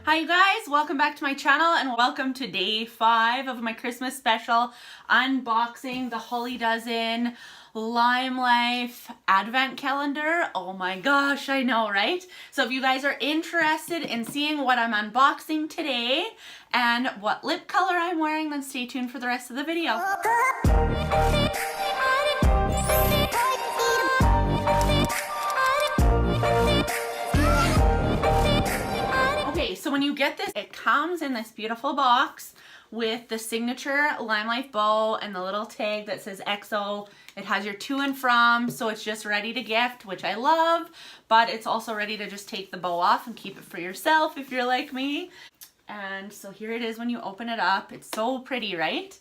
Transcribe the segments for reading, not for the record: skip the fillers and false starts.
Hi you guys, welcome back to my channel and welcome to day 5 of my Christmas special unboxing the Holly Dozen LimeLife advent calendar. Oh my gosh, I know, right? So if you guys are interested in seeing what I'm unboxing today and what lip color I'm wearing, then stay tuned for the rest of the video. So when you get this, it comes in this beautiful box with the signature LimeLife bow and the little tag that says XO. It has your to and from, so it's just ready to gift, which I love, but it's also ready to just take the bow off and keep it for yourself if you're like me. And so here it is when you open it up. It's so pretty, right?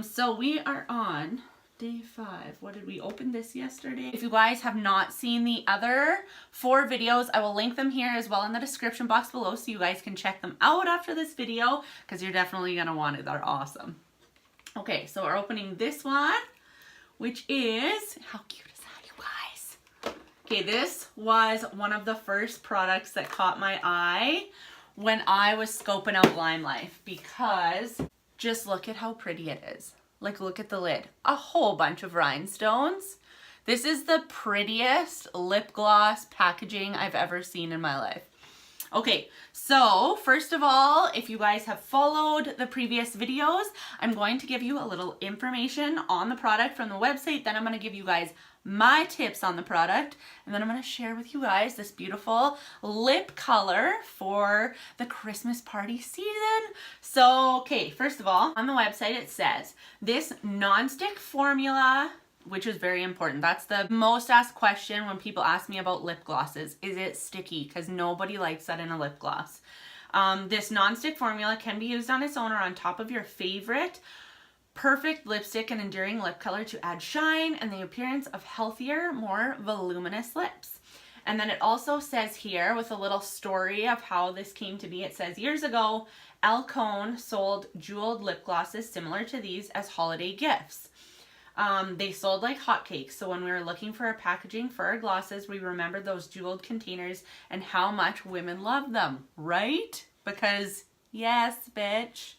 So we are on day 5. What did we open this yesterday? If you guys have not seen the other 4 videos, I will link them here as well in the description box below so you guys can check them out after this video because you're definitely going to want it. They're awesome. Okay, so we're opening this one, which is, how cute is that, you guys? Okay, this was one of the first products that caught my eye when I was scoping out LimeLife because just look at how pretty it is. Like, look at the lid. A whole bunch of rhinestones. This is the prettiest lip gloss packaging I've ever seen in my life. Okay, so first of all, if you guys have followed the previous videos, I'm going to give you a little information on the product from the website. Then I'm going to give you guys my tips on the product, and then I'm going to share with you guys this beautiful lip color for the Christmas party season. So, okay, first of all, on the website it says this non-stick formula, which is very important. That's the most asked question when people ask me about lip glosses. Is it sticky? Because nobody likes that in a lip gloss. This non-stick formula can be used on its own or on top of your favorite perfect lipstick and enduring lip color to add shine and the appearance of healthier, more voluminous lips. And then it also says here with a little story of how this came to be. It says years ago, Alcone sold jeweled lip glosses similar to these as holiday gifts. They sold like hotcakes. So when we were looking for a packaging for our glosses, we remembered those jeweled containers and how much women love them, right? Because yes, bitch.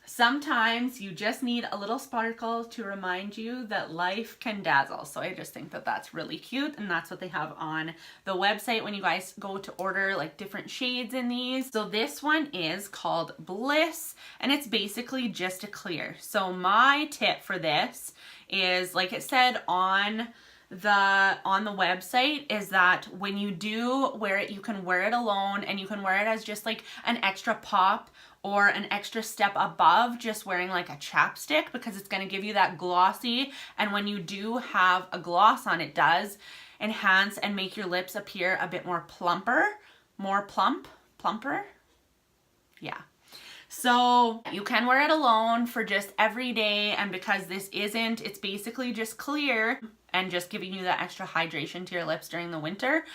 Sometimes you just need a little sparkle to remind you that life can dazzle. So I just think that that's really cute, and that's what they have on the website when you guys go to order like different shades in these. So this one is called Bliss, and it's basically just a clear. So my tip for this is, like it said on the website, is that when you do wear it, you can wear it alone and you can wear it as just like an extra pop or an extra step above just wearing like a chapstick, because it's going to give you that glossy, and when you do have a gloss on, it does enhance and make your lips appear a bit more plumper, plumper. Yeah. So you can wear it alone for just every day, and because this isn't, it's basically just clear and just giving you that extra hydration to your lips during the winter.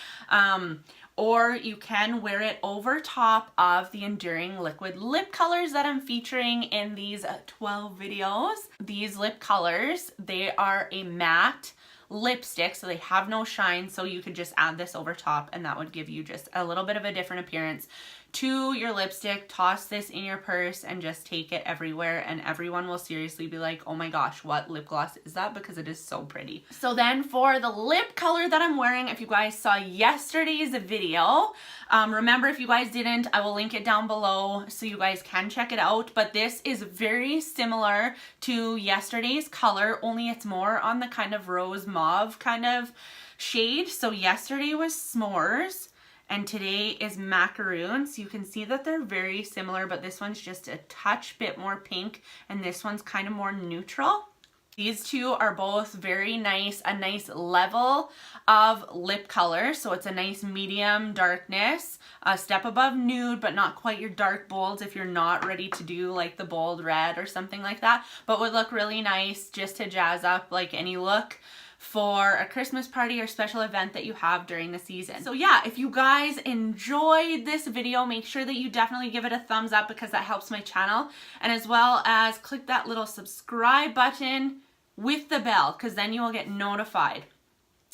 Or you can wear it over top of the enduring liquid lip colors that I'm featuring in these 12 videos. These lip colors, they are a matte lipstick, so they have no shine, so you could just add this over top and that would give you just a little bit of a different appearance to your lipstick. Toss this in your purse and just take it everywhere, and everyone will seriously be like, oh my gosh, what lip gloss is that? Because it is so pretty. So then for the lip color that I'm wearing, if you guys saw yesterday's video, remember, if you guys didn't, I will link it down below so you guys can check it out. But this is very similar to yesterday's color, only it's more on the kind of rose mauve kind of shade. So yesterday was S'mores and today is Macaroon. So you can see that they're very similar, but this one's just a touch bit more pink and this one's kind of more neutral. These two are both very nice, a nice level of lip color. So it's a nice medium darkness, a step above nude, but not quite your dark bolds if you're not ready to do like the bold red or something like that, but would look really nice just to jazz up like any look for a Christmas party or special event that you have during the season. So yeah, if you guys enjoyed this video, make sure that you definitely give it a thumbs up because that helps my channel, and as well as click that little subscribe button with the bell, because then you will get notified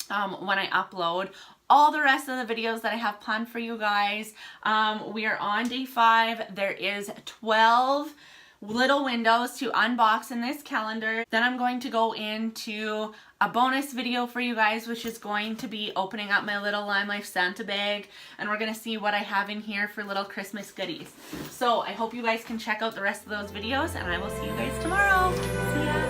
when I upload all the rest of the videos that I have planned for you guys. We are on day 5. There is 12 little windows to unbox in this calendar. Then I'm going to go into a bonus video for you guys, which is going to be opening up my little LimeLife Santa bag, and we're going to see what I have in here for little Christmas goodies. So I hope you guys can check out the rest of those videos, and I will see you guys tomorrow. See ya!